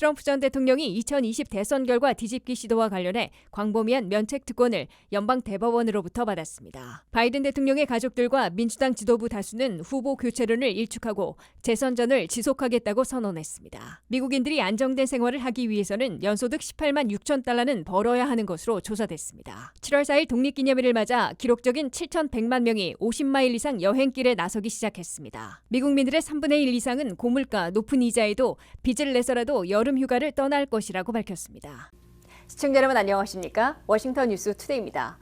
트럼프 전 대통령이 2020 대선 결과 뒤집기 시도와 관련해 광범위한 면책 특권을 연방 대법원으로부터 받았습니다. 바이든 대통령의 가족들과 민주당 지도부 다수는 후보 교체론을 일축하고 재선전을 지속하겠다고 선언했습니다. 미국인들이 안정된 생활을 하기 위해서는 연소득 18만 6천 달러는 벌어야 하는 것으로 조사됐습니다. 7월 4일 독립기념일을 맞아 기록적인 7,100만 명이 50마일 이상 여행길에 나서기 시작했습니다. 미국민들의 3분의 1 이상은 고물가, 높은 이자에도 빚을 내서라도 여름 휴가를 떠날 것이라고 밝혔습니다. 시청자 여러분 안녕하십니까? 워싱턴 뉴스 투데이입니다.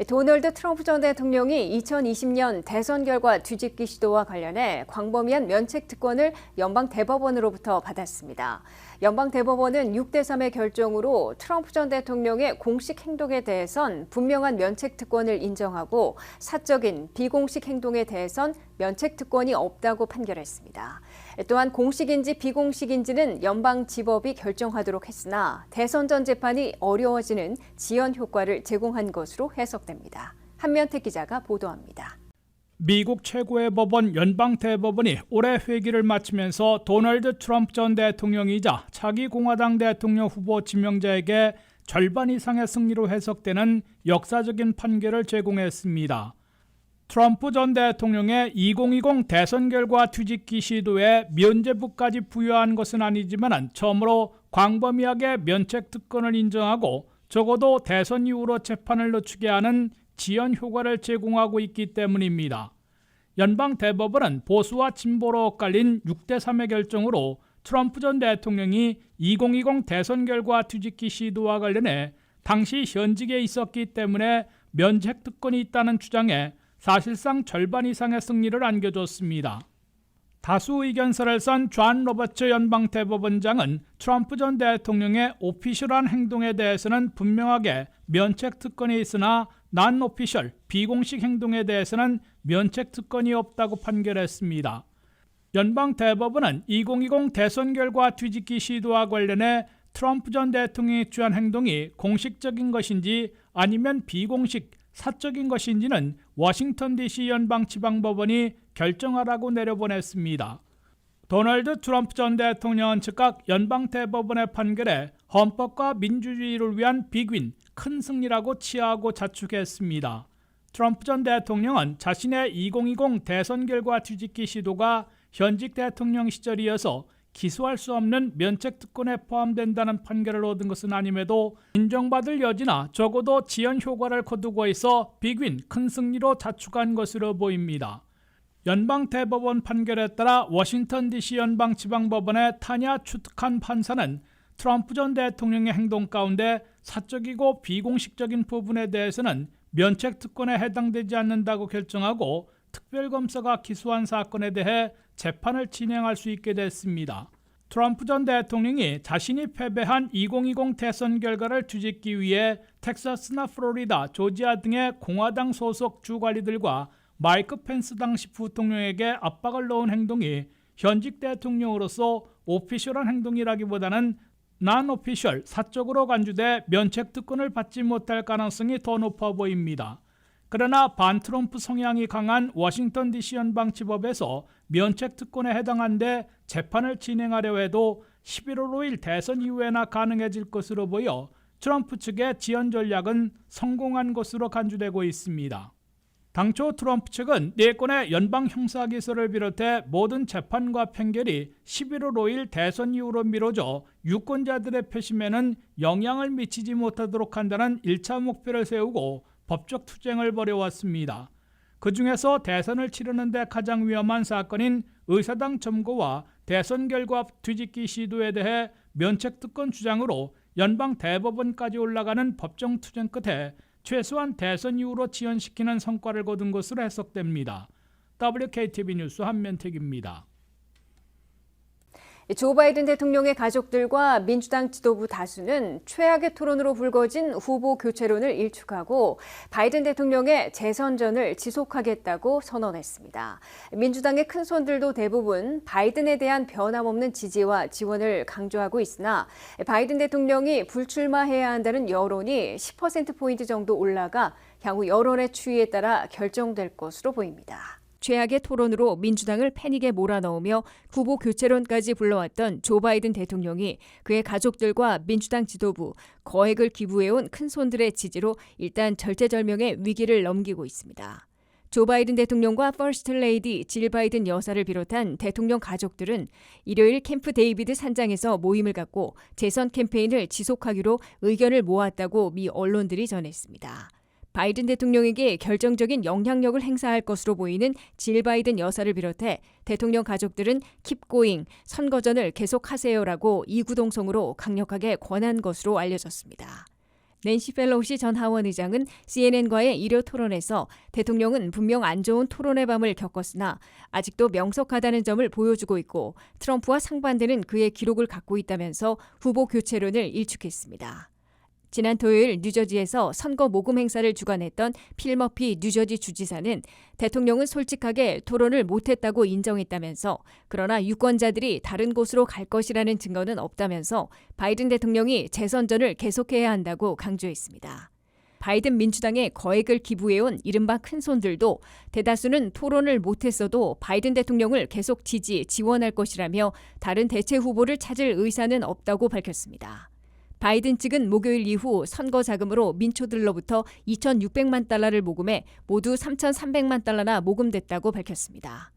도널드 트럼프 전 대통령이 2020년 대선 결과 뒤집기 시도와 관련해 광범위한 면책 특권을 연방 대법원으로부터 받았습니다. 연방 대법원은 6대3의 결정으로 트럼프 전 대통령의 공식 행동에 대해선 분명한 면책 특권을 인정하고 사적인 비공식 행동에 대해선 면책 특권이 없다고 판결했습니다. 또한 공식인지 비공식인지는 연방지법이 결정하도록 했으나 대선 전 재판이 어려워지는 지연 효과를 제공한 것으로 해석됩니다. 한면택 기자가 보도합니다. 미국 최고의 법원 연방대법원이 올해 회기를 마치면서 도널드 트럼프 전 대통령이자 차기 공화당 대통령 후보 지명자에게 절반 이상의 승리로 해석되는 역사적인 판결을 제공했습니다. 트럼프 전 대통령의 2020 대선 결과 뒤집기 시도에 면죄부까지 부여한 것은 아니지만 처음으로 광범위하게 면책 특권을 인정하고 적어도 대선 이후로 재판을 늦추게 하는 지연 효과를 제공하고 있기 때문입니다. 연방 대법원은 보수와 진보로 엇갈린 6대3의 결정으로 트럼프 전 대통령이 2020 대선 결과 뒤집기 시도와 관련해 당시 현직에 있었기 때문에 면책 특권이 있다는 주장에 사실상 절반 이상의 승리를 안겨줬습니다. 다수 의견서를 쓴 존 로버츠 연방대법원장은 트럼프 전 대통령의 오피셜한 행동에 대해서는 분명하게 면책 특권이 있으나 non-official, 비공식 행동에 대해서는 면책 특권이 없다고 판결했습니다. 연방대법원은 2020 대선 결과 뒤집기 시도와 관련해 트럼프 전 대통령이 취한 행동이 공식적인 것인지 아니면 비공식, 사적인 것인지는 워싱턴 DC 연방지방법원이 결정하라고 내려보냈습니다. 도널드 트럼프 전 대통령은 즉각 연방대법원의 판결에 헌법과 민주주의를 위한 빅윈, 큰 승리라고 치하하고 자축했습니다. 트럼프 전 대통령은 자신의 2020 대선 결과 뒤집기 시도가 현직 대통령 시절이어서 기소할 수 없는 면책 특권에 포함된다는 판결을 얻은 것은 아님에도 인정받을 여지나 적어도 지연 효과를 거두고 있어 빅윈, 큰 승리로 자축한 것으로 보입니다. 연방대법원 판결에 따라 워싱턴 DC 연방지방법원의 타냐 추특한 판사는 트럼프 전 대통령의 행동 가운데 사적이고 비공식적인 부분에 대해서는 면책 특권에 해당되지 않는다고 결정하고 특별검사가 기소한 사건에 대해 재판을 진행할 수 있게 됐습니다. 트럼프 전 대통령이 자신이 패배한 2020 대선 결과를 뒤집기 위해 텍사스나 플로리다, 조지아 등의 공화당 소속 주관리들과 마이크 펜스 당시 부통령에게 압박을 넣은 행동이 현직 대통령으로서 오피셜한 행동이라기보다는 non-official, 사적으로 간주돼 면책 특권을 받지 못할 가능성이 더 높아 보입니다. 그러나 반트럼프 성향이 강한 워싱턴 DC 연방지법에서 면책 특권에 해당한데 재판을 진행하려 해도 11월 5일 대선 이후에나 가능해질 것으로 보여 트럼프 측의 지연 전략은 성공한 것으로 간주되고 있습니다. 당초 트럼프 측은 4건의 연방 형사기소를 비롯해 모든 재판과 판결이 11월 5일 대선 이후로 미뤄져 유권자들의 표심에는 영향을 미치지 못하도록 한다는 1차 목표를 세우고 법적 투쟁을 벌여왔습니다. 그 중에서 대선을 치르는 데 가장 위험한 사건인 의사당 점거와 대선 결과 뒤집기 시도에 대해 면책특권 주장으로 연방 대법원까지 올라가는 법정 투쟁 끝에 최소한 대선 이후로 지연시키는 성과를 거둔 것으로 해석됩니다. WKTV 뉴스 한면택입니다. 조 바이든 대통령의 가족들과 민주당 지도부 다수는 최악의 토론으로 불거진 후보 교체론을 일축하고 바이든 대통령의 재선전을 지속하겠다고 선언했습니다. 민주당의 큰손들도 대부분 바이든에 대한 변함없는 지지와 지원을 강조하고 있으나 바이든 대통령이 불출마해야 한다는 여론이 10%포인트 정도 올라가 향후 여론의 추이에 따라 결정될 것으로 보입니다. 최악의 토론으로 민주당을 패닉에 몰아넣으며 후보 교체론까지 불러왔던 조 바이든 대통령이 그의 가족들과 민주당 지도부, 거액을 기부해온 큰손들의 지지로 일단 절체절명의 위기를 넘기고 있습니다. 조 바이든 대통령과 퍼스트 레이디 질 바이든 여사를 비롯한 대통령 가족들은 일요일 캠프 데이비드 산장에서 모임을 갖고 재선 캠페인을 지속하기로 의견을 모았다고 미 언론들이 전했습니다. 바이든 대통령에게 결정적인 영향력을 행사할 것으로 보이는 질 바이든 여사를 비롯해 대통령 가족들은 Keep going, 선거전을 계속하세요라고 이구동성으로 강력하게 권한 것으로 알려졌습니다. 낸시 펠로시 전 하원 의장은 CNN과의 일요 토론에서 대통령은 분명 안 좋은 토론의 밤을 겪었으나 아직도 명석하다는 점을 보여주고 있고 트럼프와 상반되는 그의 기록을 갖고 있다면서 후보 교체론을 일축했습니다. 지난 토요일 뉴저지에서 선거 모금 행사를 주관했던 필 머피 뉴저지 주지사는 대통령은 솔직하게 토론을 못했다고 인정했다면서 그러나 유권자들이 다른 곳으로 갈 것이라는 증거는 없다면서 바이든 대통령이 재선전을 계속해야 한다고 강조했습니다. 바이든 민주당에 거액을 기부해온 이른바 큰손들도 대다수는 토론을 못했어도 바이든 대통령을 계속 지원할 것이라며 다른 대체 후보를 찾을 의사는 없다고 밝혔습니다. 바이든 측은 목요일 이후 선거 자금으로 민초들로부터 2,600만 달러를 모금해 모두 3,300만 달러나 모금됐다고 밝혔습니다.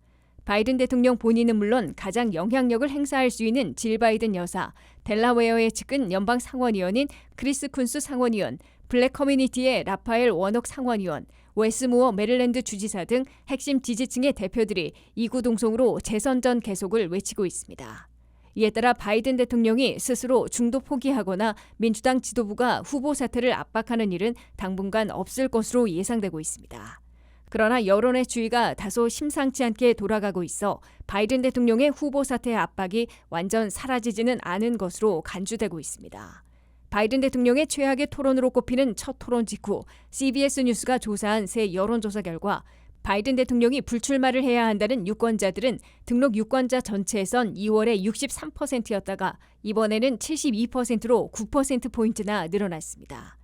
바이든 대통령 본인은 물론 가장 영향력을 행사할 수 있는 질 바이든 여사, 델라웨어의 측근 연방 상원의원인 크리스 쿤스 상원의원, 블랙 커뮤니티의 라파엘 워녹 상원의원, 웨스무어 메릴랜드 주지사 등 핵심 지지층의 대표들이 이구동성으로 재선전 계속을 외치고 있습니다. 이에 따라 바이든 대통령이 스스로 중도 포기하거나 민주당 지도부가 후보 사퇴를 압박하는 일은 당분간 없을 것으로 예상되고 있습니다. 그러나 여론의 추이가 다소 심상치 않게 돌아가고 있어 바이든 대통령의 후보 사퇴 압박이 완전 사라지지는 않은 것으로 간주되고 있습니다. 바이든 대통령의 최악의 토론으로 꼽히는 첫 토론 직후 CBS 뉴스가 조사한 새 여론조사 결과 바이든 대통령이 불출마를 해야 한다는 유권자들은 등록 유권자 전체에선 2월에 63%였다가 이번에는 72%로 9%포인트나 늘어났습니다.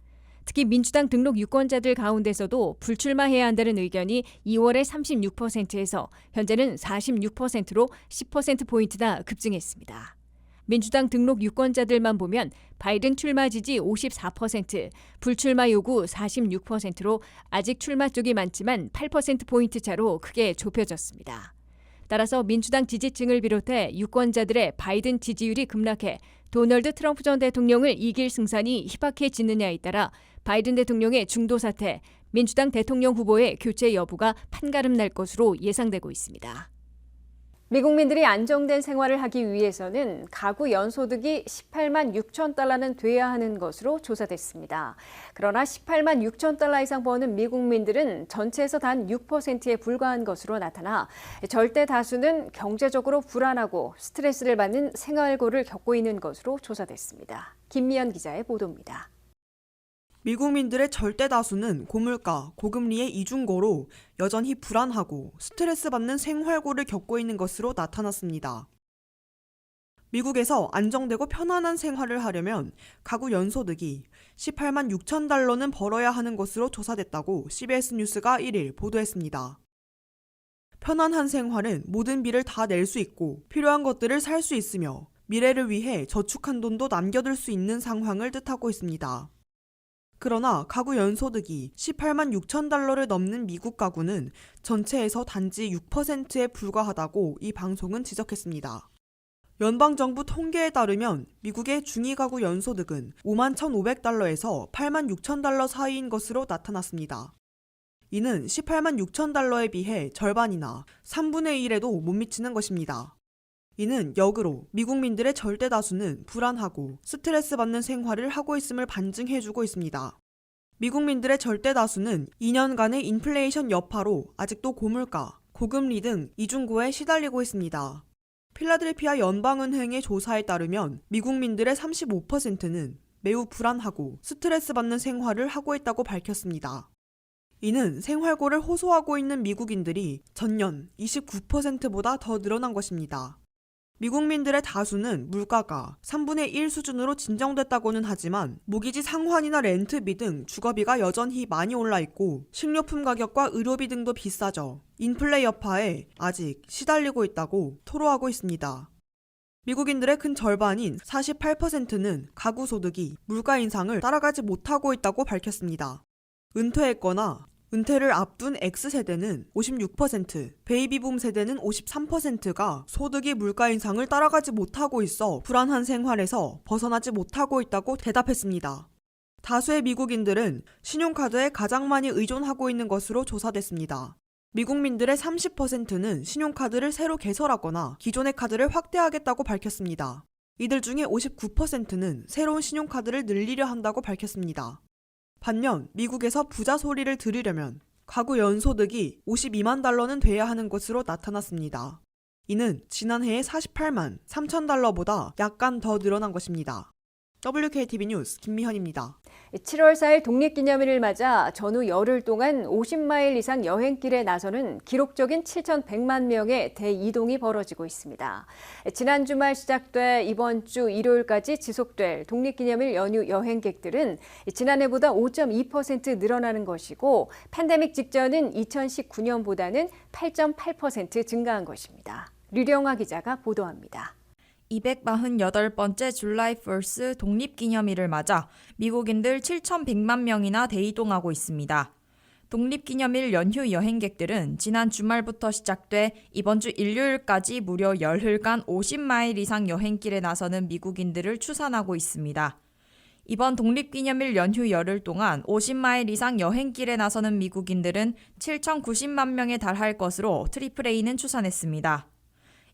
특히 민주당 등록 유권자들 가운데서도 불출마해야 한다는 의견이 2월에 36%에서 현재는 46%로 10%포인트나 급증했습니다. 민주당 등록 유권자들만 보면 바이든 출마 지지 54%, 불출마 요구 46%로 아직 출마 쪽이 많지만 8%포인트 차로 크게 좁혀졌습니다. 따라서 민주당 지지층을 비롯해 유권자들의 바이든 지지율이 급락해 도널드 트럼프 전 대통령을 이길 승산이 희박해지느냐에 따라 바이든 대통령의 중도 사퇴, 민주당 대통령 후보의 교체 여부가 판가름 날 것으로 예상되고 있습니다. 미국민들이 안정된 생활을 하기 위해서는 가구 연소득이 18만 6천 달러는 돼야 하는 것으로 조사됐습니다. 그러나 18만 6천 달러 이상 버는 미국민들은 전체에서 단 6%에 불과한 것으로 나타나 절대 다수는 경제적으로 불안하고 스트레스를 받는 생활고를 겪고 있는 것으로 조사됐습니다. 김미연 기자의 보도입니다. 미국민들의 절대 다수는 고물가, 고금리의 이중고로 여전히 불안하고 스트레스 받는 생활고를 겪고 있는 것으로 나타났습니다. 미국에서 안정되고 편안한 생활을 하려면 가구 연소득이 18만 6천 달러는 벌어야 하는 것으로 조사됐다고 CBS 뉴스가 1일 보도했습니다. 편안한 생활은 모든 비를 다 낼 수 있고 필요한 것들을 살 수 있으며 미래를 위해 저축한 돈도 남겨둘 수 있는 상황을 뜻하고 있습니다. 그러나 가구 연소득이 18만 6천 달러를 넘는 미국 가구는 전체에서 단지 6%에 불과하다고 이 방송은 지적했습니다. 연방정부 통계에 따르면 미국의 중위가구 연소득은 5만 1,500달러에서 8만 6천 달러 사이인 것으로 나타났습니다. 이는 18만 6천 달러에 비해 절반이나 3분의 1에도 못 미치는 것입니다. 이는 역으로 미국민들의 절대 다수는 불안하고 스트레스 받는 생활을 하고 있음을 반증해주고 있습니다. 미국민들의 절대 다수는 2년간의 인플레이션 여파로 아직도 고물가, 고금리 등 이중고에 시달리고 있습니다. 필라델피아 연방은행의 조사에 따르면 미국민들의 35%는 매우 불안하고 스트레스 받는 생활을 하고 있다고 밝혔습니다. 이는 생활고를 호소하고 있는 미국인들이 전년 29%보다 더 늘어난 것입니다. 미국민들의 다수는 물가가 3분의 1 수준으로 진정됐다고는 하지만 모기지 상환이나 렌트비 등 주거비가 여전히 많이 올라 있고 식료품 가격과 의료비 등도 비싸져 인플레 여파에 아직 시달리고 있다고 토로하고 있습니다. 미국인들의 큰 절반인 48%는 가구 소득이 물가 인상을 따라가지 못하고 있다고 밝혔습니다. 은퇴했거나 은퇴를 앞둔 X세대는 56%, 베이비붐 세대는 53%가 소득이 물가 인상을 따라가지 못하고 있어 불안한 생활에서 벗어나지 못하고 있다고 대답했습니다. 다수의 미국인들은 신용카드에 가장 많이 의존하고 있는 것으로 조사됐습니다. 미국민들의 30%는 신용카드를 새로 개설하거나 기존의 카드를 확대하겠다고 밝혔습니다. 이들 중에 59%는 새로운 신용카드를 늘리려 한다고 밝혔습니다. 반면 미국에서 부자 소리를 들으려면 가구 연소득이 52만 달러는 돼야 하는 것으로 나타났습니다. 이는 지난해의 48만 3천 달러보다 약간 더 늘어난 것입니다. WKTV 뉴스 김미현입니다. 7월 4일 독립기념일을 맞아 전후 열흘 동안 50마일 이상 여행길에 나서는 기록적인 7,100만 명의 대이동이 벌어지고 있습니다. 지난 주말 시작돼 이번 주 일요일까지 지속될 독립기념일 연휴 여행객들은 지난해보다 5.2% 늘어나는 것이고 팬데믹 직전인 2019년보다는 8.8% 증가한 것입니다. 류령아 기자가 보도합니다. 248번째 줄라이 1스 독립기념일을 맞아 미국인들 7,100만 명이나 대이동하고 있습니다. 독립기념일 연휴 여행객들은 지난 주말부터 시작돼 이번 주 일요일까지 무려 열흘간 50마일 이상 여행길에 나서는 미국인들을 추산하고 있습니다. 이번 독립기념일 연휴 열흘 동안 50마일 이상 여행길에 나서는 미국인들은 7,090만 명에 달할 것으로 AAA는 추산했습니다.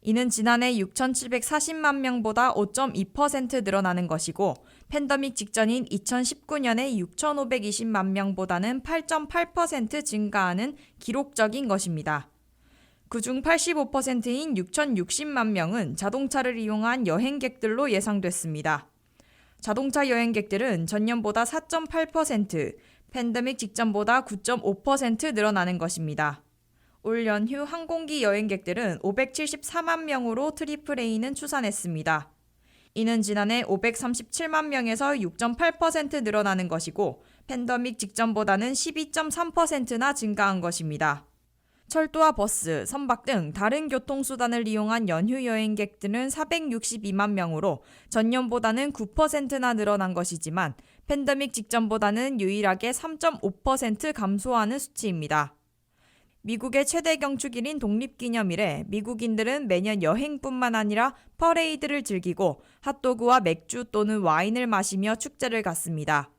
이는 지난해 6,740만 명보다 5.2% 늘어나는 것이고 팬데믹 직전인 2019년의 6,520만 명보다는 8.8% 증가하는 기록적인 것입니다. 그중 85%인 6,060만 명은 자동차를 이용한 여행객들로 예상됐습니다. 자동차 여행객들은 전년보다 4.8%, 팬데믹 직전보다 9.5% 늘어나는 것입니다. 올 연휴 항공기 여행객들은 574만 명으로 AAA는 추산했습니다. 이는 지난해 537만 명에서 6.8% 늘어나는 것이고 팬데믹 직전보다는 12.3%나 증가한 것입니다. 철도와 버스, 선박 등 다른 교통수단을 이용한 연휴 여행객들은 462만 명으로 전년보다는 9%나 늘어난 것이지만 팬데믹 직전보다는 유일하게 3.5% 감소하는 수치입니다. 미국의 최대 경축일인 독립기념일에 미국인들은 매년 여행뿐만 아니라 퍼레이드를 즐기고 핫도그와 맥주 또는 와인을 마시며 축제를 갖습니다.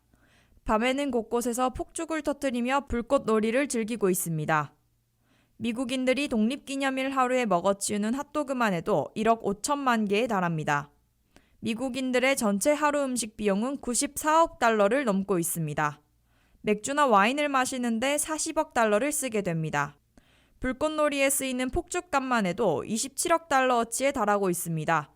밤에는 곳곳에서 폭죽을 터뜨리며 불꽃놀이를 즐기고 있습니다. 미국인들이 독립기념일 하루에 먹어치우는 핫도그만 해도 1억 5천만 개에 달합니다. 미국인들의 전체 하루 음식 비용은 94억 달러를 넘고 있습니다. 맥주나 와인을 마시는데 40억 달러를 쓰게 됩니다. 불꽃놀이에 쓰이는 폭죽값만 해도 27억 달러어치에 달하고 있습니다.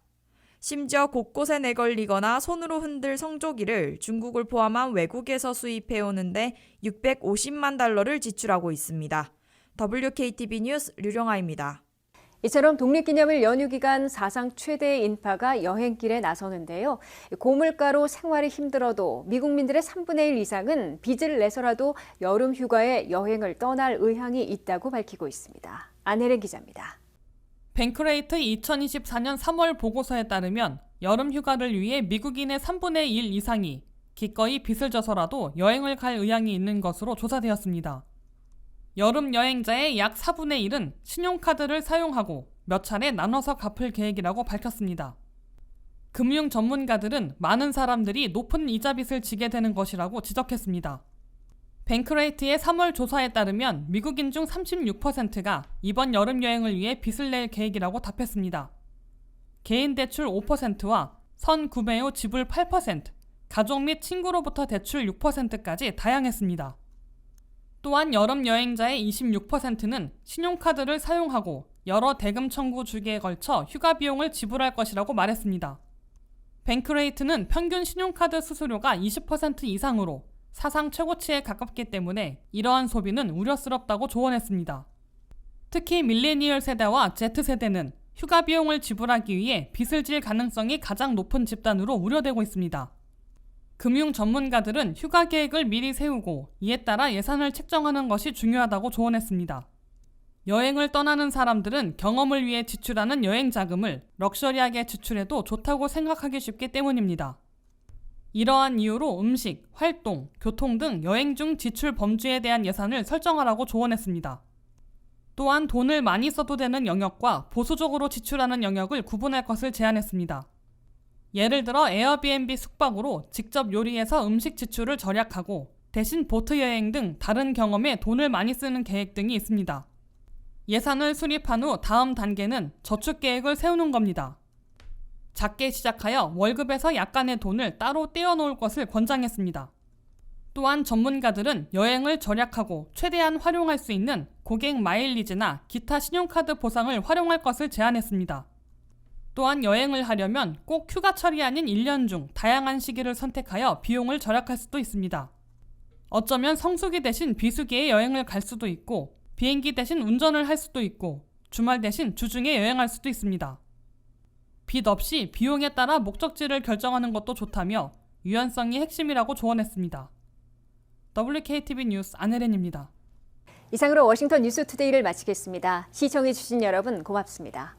심지어 곳곳에 내걸리거나 손으로 흔들 성조기를 중국을 포함한 외국에서 수입해오는데 650만 달러를 지출하고 있습니다. WKTV 뉴스 류령아입니다. 이처럼 독립기념일 연휴 기간 사상 최대의 인파가 여행길에 나서는데요. 고물가로 생활이 힘들어도 미국민들의 3분의 1 이상은 빚을 내서라도 여름 휴가에 여행을 떠날 의향이 있다고 밝히고 있습니다. 안혜린 기자입니다. 뱅크레이트 2024년 3월 보고서에 따르면 여름 휴가를 위해 미국인의 3분의 1 이상이 기꺼이 빚을 져서라도 여행을 갈 의향이 있는 것으로 조사되었습니다. 여름 여행자의 약 4분의 1은 신용카드를 사용하고 몇 차례 나눠서 갚을 계획이라고 밝혔습니다. 금융 전문가들은 많은 사람들이 높은 이자 빚을 지게 되는 것이라고 지적했습니다. 뱅크레이트의 3월 조사에 따르면 미국인 중 36%가 이번 여름 여행을 위해 빚을 낼 계획이라고 답했습니다. 개인 대출 5%와 선 구매 후 지불 8%, 가족 및 친구로부터 대출 6%까지 다양했습니다. 또한 여름 여행자의 26%는 신용카드를 사용하고 여러 대금 청구 주기에 걸쳐 휴가 비용을 지불할 것이라고 말했습니다. 뱅크레이트는 평균 신용카드 수수료가 20% 이상으로 사상 최고치에 가깝기 때문에 이러한 소비는 우려스럽다고 조언했습니다. 특히 밀레니얼 세대와 Z세대는 휴가 비용을 지불하기 위해 빚을 질 가능성이 가장 높은 집단으로 우려되고 있습니다. 금융 전문가들은 휴가 계획을 미리 세우고 이에 따라 예산을 책정하는 것이 중요하다고 조언했습니다. 여행을 떠나는 사람들은 경험을 위해 지출하는 여행 자금을 럭셔리하게 지출해도 좋다고 생각하기 쉽기 때문입니다. 이러한 이유로 음식, 활동, 교통 등 여행 중 지출 범주에 대한 예산을 설정하라고 조언했습니다. 또한 돈을 많이 써도 되는 영역과 보수적으로 지출하는 영역을 구분할 것을 제안했습니다. 예를 들어 에어비앤비 숙박으로 직접 요리해서 음식 지출을 절약하고 대신 보트 여행 등 다른 경험에 돈을 많이 쓰는 계획 등이 있습니다. 예산을 수립한 후 다음 단계는 저축 계획을 세우는 겁니다. 작게 시작하여 월급에서 약간의 돈을 따로 떼어놓을 것을 권장했습니다. 또한 전문가들은 여행을 절약하고 최대한 활용할 수 있는 고객 마일리지나 기타 신용카드 보상을 활용할 것을 제안했습니다. 또한 여행을 하려면 꼭 휴가철이 아닌 1년 중 다양한 시기를 선택하여 비용을 절약할 수도 있습니다. 어쩌면 성수기 대신 비수기에 여행을 갈 수도 있고 비행기 대신 운전을 할 수도 있고 주말 대신 주중에 여행할 수도 있습니다. 빚 없이 비용에 따라 목적지를 결정하는 것도 좋다며 유연성이 핵심이라고 조언했습니다. WKTV 뉴스 안혜린입니다. 이상으로 워싱턴 뉴스투데이를 마치겠습니다. 시청해주신 여러분 고맙습니다.